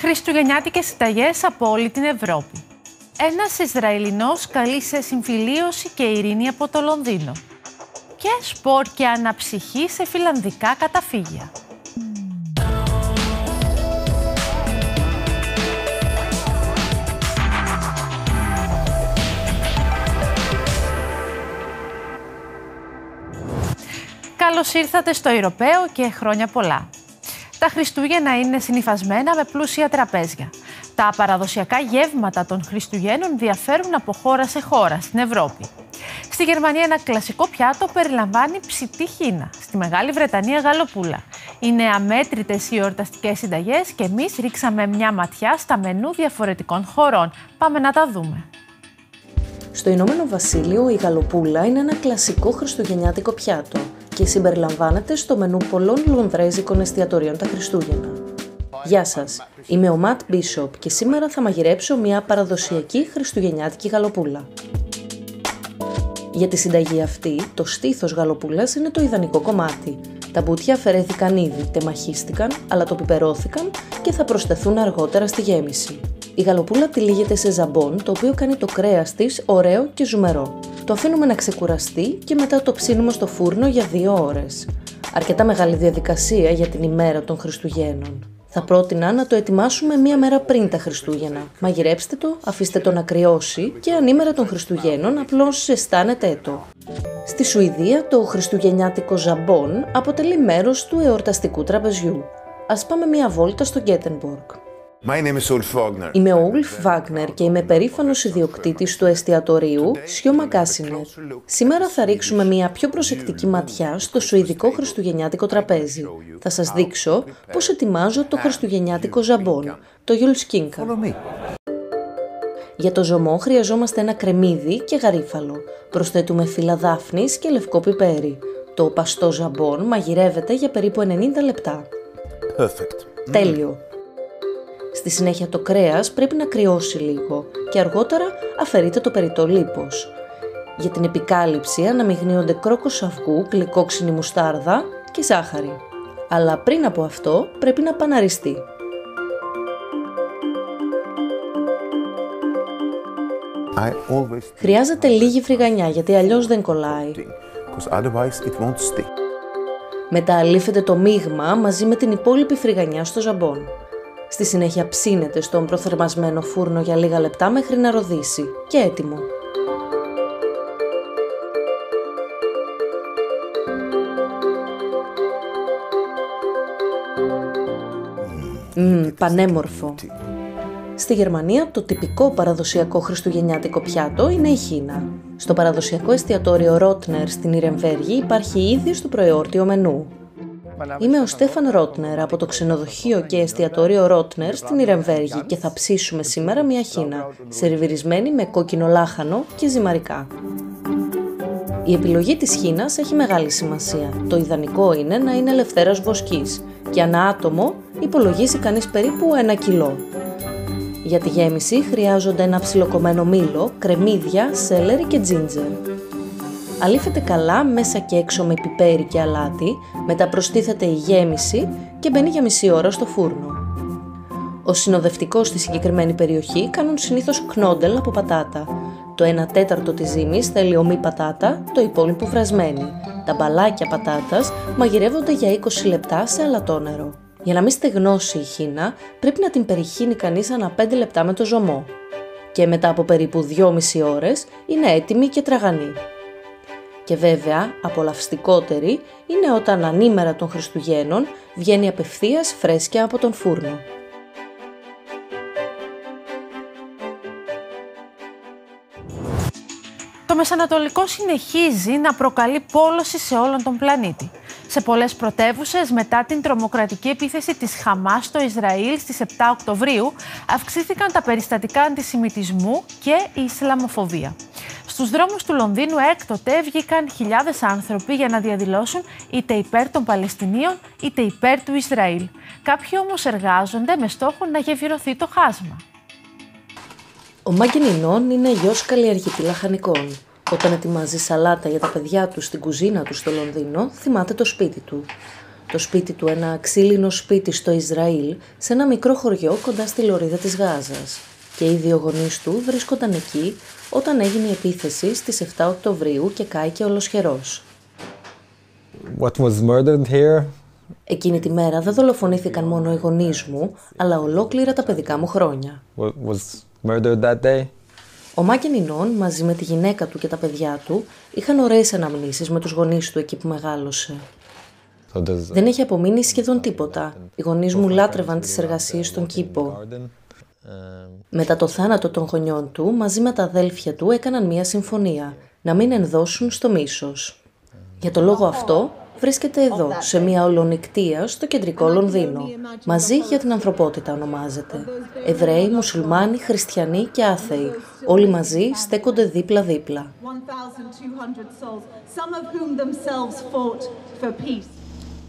Χριστουγεννιάτικες συνταγές από όλη την Ευρώπη. Ένας Ισραηλινός καλεί σε συμφιλίωση και ειρήνη από το Λονδίνο. Και σπορ και αναψυχή σε φιλανδικά καταφύγια. Καλώς ήρθατε στο Ευρωπαίο και χρόνια πολλά. Τα Χριστούγεννα είναι συνυφασμένα με πλούσια τραπέζια. Τα παραδοσιακά γεύματα των Χριστουγέννων διαφέρουν από χώρα σε χώρα στην Ευρώπη. Στη Γερμανία ένα κλασικό πιάτο περιλαμβάνει ψητή χίνα. Στη Μεγάλη Βρετανία γαλοπούλα. Είναι αμέτρητες οι εορταστικές συνταγές και εμείς ρίξαμε μια ματιά στα μενού διαφορετικών χωρών. Πάμε να τα δούμε. Στο Ηνωμένο Βασίλειο η γαλοπούλα είναι ένα κλασικό χριστουγεννιάτικο πιάτο και συμπεριλαμβάνεται στο μενού πολλών λονδρέζικων εστιατορίων τα Χριστούγεννα. Γεια σας, είμαι ο Ματ Μπίσοπ και σήμερα θα μαγειρέψω μια παραδοσιακή χριστουγεννιάτικη γαλοπούλα. Για τη συνταγή αυτή, το στήθος γαλοπούλας είναι το ιδανικό κομμάτι. Τα μπουτιά αφαιρέθηκαν ήδη, τεμαχίστηκαν, αλλά το πιπερώθηκαν και θα προσθεθούν αργότερα στη γέμιση. Η γαλοπούλα τυλίγεται σε ζαμπόν, το οποίο κάνει το κρέας της ωραίο και ζουμερό. Το αφήνουμε να ξεκουραστεί και μετά το ψήνουμε στο φούρνο για 2 ώρες. Αρκετά μεγάλη διαδικασία για την ημέρα των Χριστουγέννων. Θα πρότεινα να το ετοιμάσουμε μία μέρα πριν τα Χριστούγεννα. Μαγειρέψτε το, αφήστε το να κρυώσει και ανήμερα των Χριστουγέννων απλώς ζεστάνετε το. Στη Σουηδία το χριστουγεννιάτικο ζαμπόν αποτελεί μέρος του εορταστικού τραπεζιού. Ας πάμε μία βόλτα στο Γκέτεμποργκ. Είμαι ο Ulf Wagner και είμαι περήφανος ιδιοκτήτης του εστιατορίου Σιώμα Κάσινερ. Σήμερα θα ρίξουμε μια πιο προσεκτική ματιά στο σουηδικό χριστουγεννιάτικο τραπέζι. Θα σας δείξω πώς ετοιμάζω το χριστουγεννιάτικο ζαμπόν, το γιουλσκίνκα. Για το ζωμό χρειαζόμαστε ένα κρεμμύδι και γαρίφαλο. Προσθέτουμε φύλλα δάφνης και λευκό πιπέρι. Το παστό ζαμπόν μαγειρεύεται για περίπου 90 λεπτά. Τέλειο! Στη συνέχεια το κρέας πρέπει να κρυώσει λίγο και αργότερα αφαιρείτε το περιττό λίπος. Για την επικάλυψη αναμειγνύονται κρόκος αυγού, γλυκόξινη μουστάρδα και ζάχαρη. Αλλά πριν από αυτό πρέπει να παναριστεί. Χρειάζεται λίγη φρυγανιά γιατί αλλιώς δεν κολλάει. Μετά αλήφετε το μείγμα μαζί με την υπόλοιπη φρυγανιά στο ζαμπόν. Στη συνέχεια ψήνετε στον προθερμασμένο φούρνο για λίγα λεπτά μέχρι να ροδίσει και έτοιμο. Πανέμορφο. Στη Γερμανία το τυπικό παραδοσιακό χριστουγεννιάτικο πιάτο είναι η χίνα. Στο παραδοσιακό εστιατόριο Ρότνερ στην Ιρεμβέργη υπάρχει ήδη στο προεόρτιο μενού. Είμαι ο Στέφαν Ρότνερ από το ξενοδοχείο και εστιατόριο Ρότνερ στην Ιρεμβέργη και θα ψήσουμε σήμερα μια χίνα, σερβιρισμένη με κόκκινο λάχανο και ζυμαρικά. Η επιλογή της χίνας έχει μεγάλη σημασία. Το ιδανικό είναι να είναι ελευθέρας βοσκής και ανά άτομο υπολογίζει κανείς περίπου 1 κιλό. Για τη γέμιση χρειάζονται ένα ψιλοκομμένο μήλο, κρεμμύδια, σέλερι και τζίντζερ. Αλήφετε καλά μέσα και έξω με πιπέρι και αλάτι, μετά προστίθεται η γέμιση και μπαίνει για μισή ώρα στο φούρνο. Ως συνοδευτικό στη συγκεκριμένη περιοχή κάνουν συνήθως knödel από πατάτα. Το 1/4 της ζύμης θέλει ομή πατάτα, το υπόλοιπο βρασμένη. Τα μπαλάκια πατάτας μαγειρεύονται για 20 λεπτά σε αλατόνερο. Για να μην στεγνώσει η χίνα, πρέπει να την περιχύνει κανείς ανά 5 λεπτά με το ζωμό. Και μετά από περίπου 2,5 ώρες είναι έτοιμη και τραγανή. Και βέβαια, απολαυστικότερη είναι όταν ανήμερα των Χριστουγέννων βγαίνει απευθείας φρέσκια από τον φούρνο. Το Μεσανατολικό συνεχίζει να προκαλεί πόλωση σε όλον τον πλανήτη. Σε πολλές πρωτεύουσες, μετά την τρομοκρατική επίθεση της Χαμάς στο Ισραήλ στις 7 Οκτωβρίου, αυξήθηκαν τα περιστατικά αντισημιτισμού και η Ισλαμοφοβία. Στους δρόμους του Λονδίνου έκτοτε βγήκαν χιλιάδες άνθρωποι για να διαδηλώσουν είτε υπέρ των Παλαιστινίων είτε υπέρ του Ισραήλ. Κάποιοι όμως εργάζονται με στόχο να γεφυρωθεί το χάσμα. Ο Μάγκεν Ινών είναι γιος καλλιεργητή λαχανικών. Όταν ετοιμάζει σαλάτα για τα παιδιά του στην κουζίνα του στο Λονδίνο, θυμάται το σπίτι του. Το σπίτι του, ένα ξύλινο σπίτι στο Ισραήλ, σε ένα μικρό χωριό κοντά στη λωρίδα της Γάζας. Και οι δύο γονείς του βρίσκονταν εκεί όταν έγινε η επίθεση στις 7 Οκτωβρίου και κάηκε ολοσχερός. What was murdered here? Εκείνη τη μέρα δεν δολοφονήθηκαν μόνο οι γονείς μου, αλλά ολόκληρα τα παιδικά μου χρόνια. Was murdered that day? Ο Μάγκεν Ινών, μαζί με τη γυναίκα του και τα παιδιά του, είχαν ωραίες αναμνήσεις με τους γονείς του εκεί που μεγάλωσε. Δεν έχει απομείνει σχεδόν τίποτα. Οι γονείς μου λάτρευαν τις εργασίες στον κήπο. Μετά το θάνατο των γονιών του, μαζί με τα αδέλφια του έκαναν μία συμφωνία, να μην ενδώσουν στο μίσος. Για το λόγο αυτό, βρίσκεται εδώ, σε μία ολονικτία στο κεντρικό Λονδίνο. Μαζί για την ανθρωπότητα ονομάζεται. Εβραίοι, μουσουλμάνοι, χριστιανοί και άθεοι. Όλοι μαζί στέκονται δίπλα-δίπλα.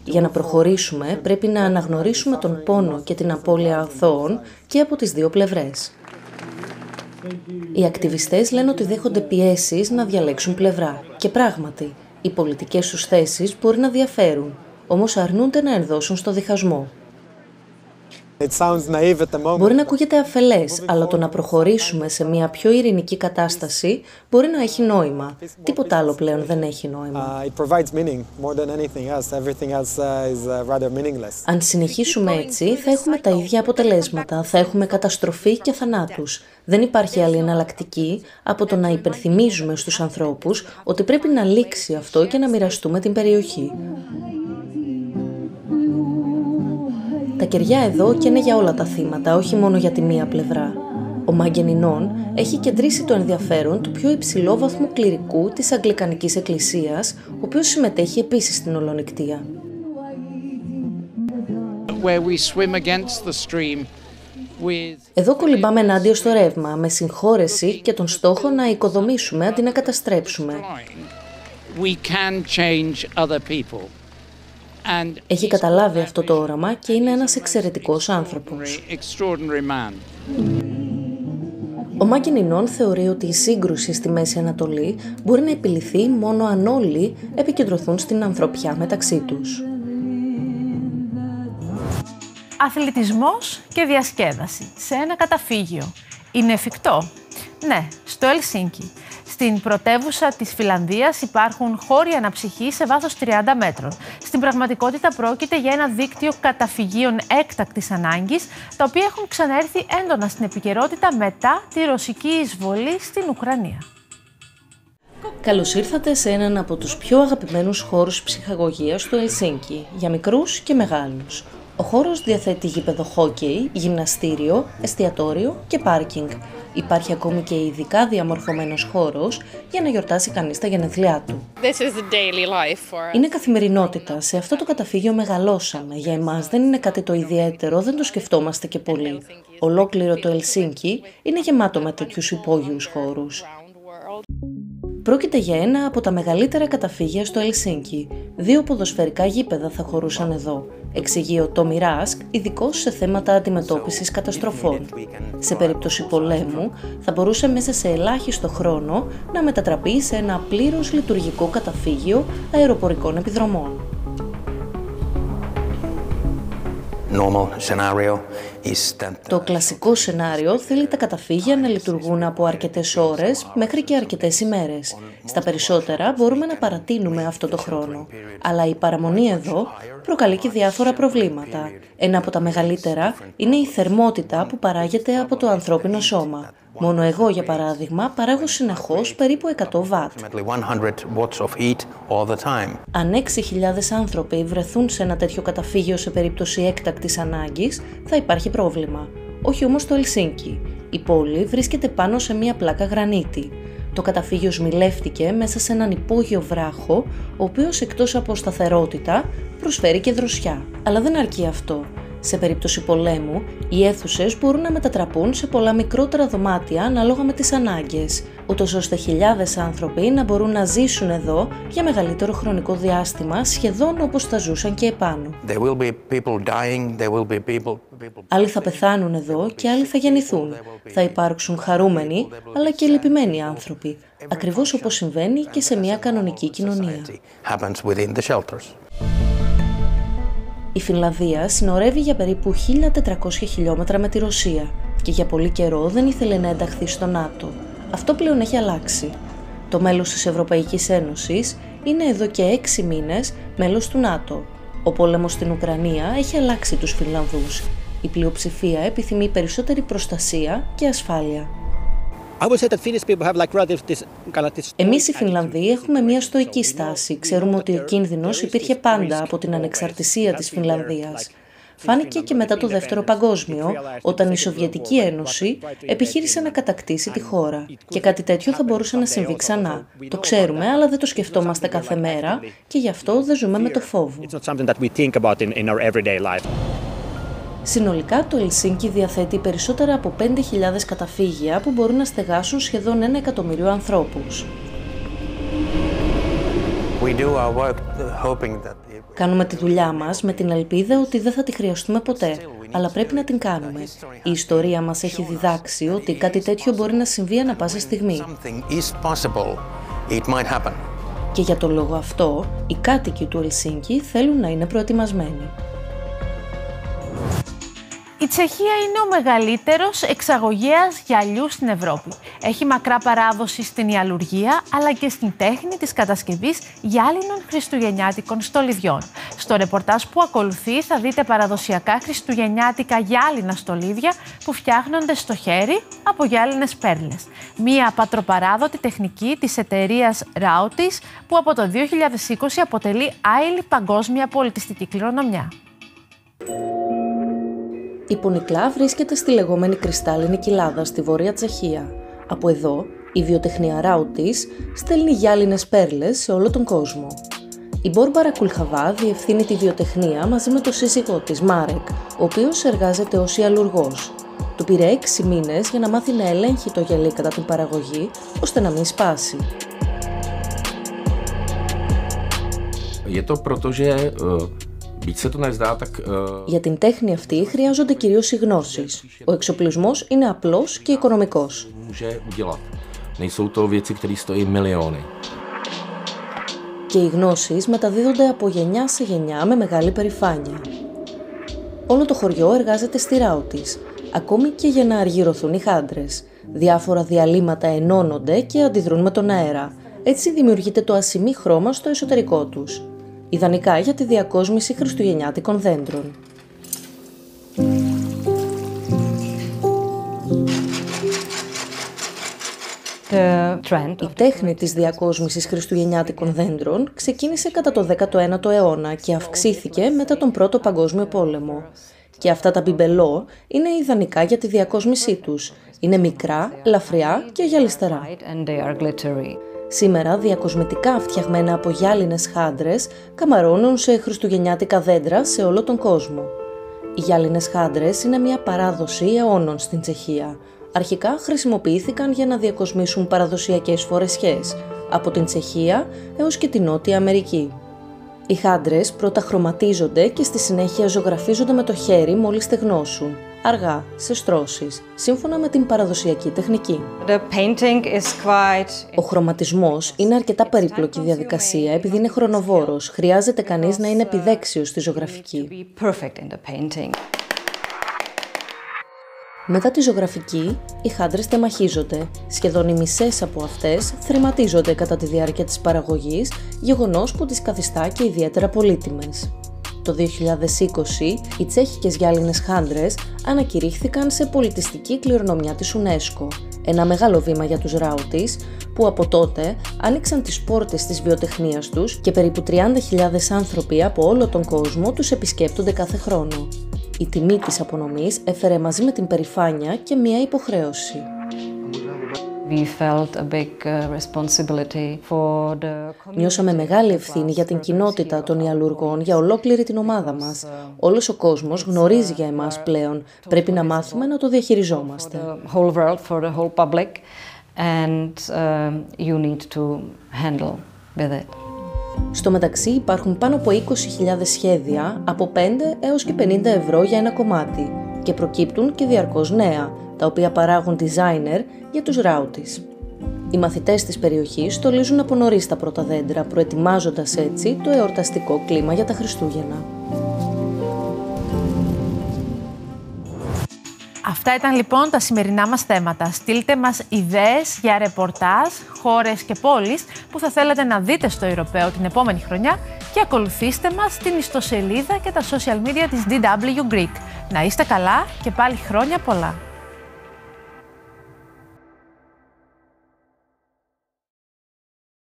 Για να προχωρήσουμε, πρέπει να αναγνωρίσουμε τον πόνο και την απώλεια αθώων και από τις δύο πλευρές. Οι ακτιβιστές λένε ότι δέχονται πιέσεις να διαλέξουν πλευρά. Και πράγματι, οι πολιτικές τους θέσεις μπορεί να διαφέρουν, όμως αρνούνται να ενδώσουν στο διχασμό. Μπορεί να ακούγεται αφελές, αλλά το να προχωρήσουμε σε μια πιο ειρηνική κατάσταση μπορεί να έχει νόημα. Τίποτα άλλο πλέον δεν έχει νόημα. Αν συνεχίσουμε έτσι, θα έχουμε τα ίδια αποτελέσματα, θα έχουμε καταστροφή και θανάτους. Δεν υπάρχει άλλη εναλλακτική από το να υπενθυμίζουμε στους ανθρώπους ότι πρέπει να λήξει αυτό και να μοιραστούμε την περιοχή. Τα κεριά εδώ καίνε για όλα τα θύματα, όχι μόνο για τη μία πλευρά. Ο Μάγκεν Ινών έχει κεντρήσει το ενδιαφέρον του πιο υψηλόβαθμου κληρικού της Αγγλικανικής Εκκλησίας, ο οποίος συμμετέχει επίσης στην ολονικτία. Εδώ κολυμπάμε ενάντια στο ρεύμα, με συγχώρεση και τον στόχο να οικοδομήσουμε αντί να καταστρέψουμε. Έχει καταλάβει αυτό το όραμα και είναι ένας εξαιρετικός άνθρωπος. Ο Μάγκεν Ινών θεωρεί ότι η σύγκρουση στη Μέση Ανατολή μπορεί να επιληθεί μόνο αν όλοι επικεντρωθούν στην ανθρωπιά μεταξύ τους. Αθλητισμός και διασκέδαση σε ένα καταφύγιο. Είναι εφικτό? Ναι, στο Ελσίνκι. Στην πρωτεύουσα της Φινλανδίας υπάρχουν χώροι αναψυχής σε βάθος 30 μέτρων. Στην πραγματικότητα πρόκειται για ένα δίκτυο καταφυγίων έκτακτης ανάγκης, τα οποία έχουν ξαναέρθει έντονα στην επικαιρότητα μετά τη ρωσική εισβολή στην Ουκρανία. Καλώς ήρθατε σε έναν από τους πιο αγαπημένους χώρους ψυχαγωγίας του Ελσίνκι, για μικρούς και μεγάλους. Ο χώρος διαθέτει γήπεδο χόκεϊ, γυμναστήριο, εστιατόριο και πάρκινγκ. Υπάρχει ακόμη και ειδικά διαμορφωμένος χώρος για να γιορτάσει κανείς τα γενέθλιά του. Είναι καθημερινότητα. Σε αυτό το καταφύγιο μεγαλώσαμε. Για εμάς δεν είναι κάτι το ιδιαίτερο, δεν το σκεφτόμαστε και πολύ. Ολόκληρο το Ελσίνκι είναι γεμάτο με τέτοιους υπόγειους χώρους. Πρόκειται για ένα από τα μεγαλύτερα καταφύγια στο Ελσίνκι. 2 ποδοσφαιρικά γήπεδα θα χωρούσαν εδώ, εξηγεί ο Τόμι Ράσκ, ειδικός σε θέματα αντιμετώπισης καταστροφών. Σε περίπτωση πολέμου, θα μπορούσε μέσα σε ελάχιστο χρόνο να μετατραπεί σε ένα πλήρως λειτουργικό καταφύγιο αεροπορικών επιδρομών. Το κλασικό σενάριο θέλει τα καταφύγια να λειτουργούν από αρκετές ώρες μέχρι και αρκετές ημέρες. Στα περισσότερα μπορούμε να παρατείνουμε αυτό το χρόνο. Αλλά η παραμονή εδώ προκαλεί και διάφορα προβλήματα. Ένα από τα μεγαλύτερα είναι η θερμότητα που παράγεται από το ανθρώπινο σώμα. Μόνο εγώ, για παράδειγμα, παράγω συνεχώς περίπου 100 βατ. Αν 6.000 άνθρωποι βρεθούν σε ένα τέτοιο καταφύγιο σε περίπτωση έκτακτης ανάγκης, θα υπάρχει πρόβλημα. Όχι όμως το Ελσίνκι. Η πόλη βρίσκεται πάνω σε μία πλάκα γρανίτη. Το καταφύγιο σμιλεύτηκε μέσα σε έναν υπόγειο βράχο, ο οποίος εκτός από σταθερότητα προσφέρει και δροσιά. Αλλά δεν αρκεί αυτό. Σε περίπτωση πολέμου, οι αίθουσες μπορούν να μετατραπούν σε πολλά μικρότερα δωμάτια ανάλογα με τις ανάγκες, ούτως ώστε χιλιάδες άνθρωποι να μπορούν να ζήσουν εδώ για μεγαλύτερο χρονικό διάστημα, σχεδόν όπως θα ζούσαν και επάνω. Άλλοι θα πεθάνουν εδώ και άλλοι θα γεννηθούν. Θα υπάρξουν χαρούμενοι, αλλά και λυπημένοι άνθρωποι, ακριβώς όπως συμβαίνει και σε μια κανονική κοινωνία. Η Φινλανδία συνορεύει για περίπου 1.400 χιλιόμετρα με τη Ρωσία και για πολύ καιρό δεν ήθελε να ενταχθεί στο ΝΑΤΟ. Αυτό πλέον έχει αλλάξει. Το μέλος της Ευρωπαϊκής Ένωσης είναι εδώ και 6 μήνες μέλος του ΝΑΤΟ. Ο πόλεμος στην Ουκρανία έχει αλλάξει τους Φινλανδούς. Η πλειοψηφία επιθυμεί περισσότερη προστασία και ασφάλεια. Εμείς οι Φινλανδοί έχουμε μια στοική στάση. Ξέρουμε ότι ο κίνδυνος υπήρχε πάντα από την ανεξαρτησία της Φινλανδίας. Φάνηκε και μετά το Δεύτερο Παγκόσμιο, όταν η Σοβιετική Ένωση επιχείρησε να κατακτήσει τη χώρα. Και κάτι τέτοιο θα μπορούσε να συμβεί ξανά. Το ξέρουμε, αλλά δεν το σκεφτόμαστε κάθε μέρα και γι' αυτό δεν ζούμε με το φόβο. Συνολικά, το Ελσίνκι διαθέτει περισσότερα από 5.000 καταφύγια που μπορούν να στεγάσουν σχεδόν 1 εκατομμύριο ανθρώπους. Κάνουμε τη δουλειά μας με την ελπίδα ότι δεν θα τη χρειαστούμε ποτέ, αλλά πρέπει να την κάνουμε. Η ιστορία μας έχει διδάξει ότι κάτι τέτοιο μπορεί να συμβεί ανά πάσα στιγμή. Και για τον λόγο αυτό, οι κάτοικοι του Ελσίνκι θέλουν να είναι προετοιμασμένοι. Η Τσεχία είναι ο μεγαλύτερος εξαγωγέας γυαλιού στην Ευρώπη. Έχει μακρά παράδοση στην ιαλουργία, αλλά και στην τέχνη της κατασκευής γυάλινων χριστουγεννιάτικων στολιδιών. Στο ρεπορτάζ που ακολουθεί θα δείτε παραδοσιακά χριστουγεννιάτικα γυάλινα στολίδια που φτιάχνονται στο χέρι από γυάλινες πέρλες. Μία πατροπαράδοτη τεχνική της εταιρείας Rautis που από το 2020 αποτελεί άειλη παγκόσμια πολιτιστική κληρονομιά. Η Πονικλά βρίσκεται στη λεγόμενη κρυστάλλινη κοιλάδα στη Βόρεια Τσεχία. Από εδώ, η βιοτεχνία Rautis στέλνει γυάλινες πέρλες σε όλο τον κόσμο. Η Μπόρμπαρα Κουλχαβά διευθύνει τη βιοτεχνία μαζί με τον σύζυγό της, Μάρεκ, ο οποίος εργάζεται ως ιαλουργός. Του πήρε 6 μήνες για να μάθει να ελέγχει το γυαλί κατά την παραγωγή, ώστε να μην σπάσει. Για την τέχνη αυτή χρειάζονται κυρίως οι γνώσεις. Ο εξοπλισμός είναι απλός και οικονομικός. Και οι γνώσεις μεταδίδονται από γενιά σε γενιά με μεγάλη περηφάνεια. Όλο το χωριό εργάζεται στη Rautis, ακόμη και για να αργυρωθούν οι χάντρες. Διάφορα διαλύματα ενώνονται και αντιδρούν με τον αέρα. Έτσι δημιουργείται το ασημί χρώμα στο εσωτερικό τους. Ιδανικά για τη διακόσμηση χριστουγεννιάτικων δέντρων. Η τέχνη της διακόσμησης χριστουγεννιάτικων δέντρων ξεκίνησε κατά το 19ο αιώνα και αυξήθηκε μετά τον Πρώτο Παγκόσμιο Πόλεμο. Και αυτά τα μπιμπελό είναι ιδανικά για τη διακόσμησή τους. Είναι μικρά, ελαφριά και γυαλιστερά. Σήμερα, διακοσμητικά φτιαγμένα από γυάλινες χάντρες καμαρώνουν σε χριστουγεννιάτικα δέντρα σε όλο τον κόσμο. Οι γυάλινες χάντρες είναι μια παράδοση αιώνων στην Τσεχία. Αρχικά χρησιμοποιήθηκαν για να διακοσμήσουν παραδοσιακές φορεσιές, από την Τσεχία έως και την Νότια Αμερική. Οι χάντρες πρώτα χρωματίζονται και στη συνέχεια ζωγραφίζονται με το χέρι μόλις στεγνώσουν, αργά, σε στρώσεις, σύμφωνα με την παραδοσιακή τεχνική. Ο χρωματισμός είναι αρκετά περίπλοκη διαδικασία επειδή είναι χρονοβόρος. Χρειάζεται κανείς να είναι επιδέξιος στη ζωγραφική. Μετά τη ζωγραφική, οι χάντρες τεμαχίζονται. Σχεδόν οι μισές από αυτές θρηματίζονται κατά τη διάρκεια της παραγωγής, γεγονός που τις καθιστά και ιδιαίτερα πολύτιμες. Το 2020, οι τσέχικες γυάλινες χάντρες ανακηρύχθηκαν σε πολιτιστική κληρονομιά της UNESCO. Ένα μεγάλο βήμα για τους Rautis, που από τότε άνοιξαν τις πόρτες της βιοτεχνίας τους και περίπου 30.000 άνθρωποι από όλο τον κόσμο τους επισκέπτονται κάθε χρόνο. Η τιμή της απονομής έφερε μαζί με την περηφάνεια και μία υποχρέωση. Νιώσαμε μεγάλη ευθύνη για την κοινότητα των ιαλουργών, για ολόκληρη την ομάδα μας. Όλος ο κόσμος γνωρίζει για εμάς πλέον. Πρέπει να μάθουμε να το διαχειριζόμαστε. Στο μεταξύ υπάρχουν πάνω από 20.000 σχέδια από 5 έως και 50 ευρώ για ένα κομμάτι και προκύπτουν και διαρκώς νέα, τα οποία παράγουν designer για τους Rautis. Οι μαθητές της περιοχής στολίζουν από νωρίς τα πρώτα δέντρα, προετοιμάζοντας έτσι το εορταστικό κλίμα για τα Χριστούγεννα. Αυτά ήταν λοιπόν τα σημερινά μας θέματα. Στείλτε μας ιδέες για ρεπορτάζ, χώρες και πόλεις που θα θέλατε να δείτε στο Ευρωπαίο την επόμενη χρονιά και ακολουθήστε μας στην ιστοσελίδα και τα social media της DW Greek. Να είστε καλά και πάλι χρόνια πολλά!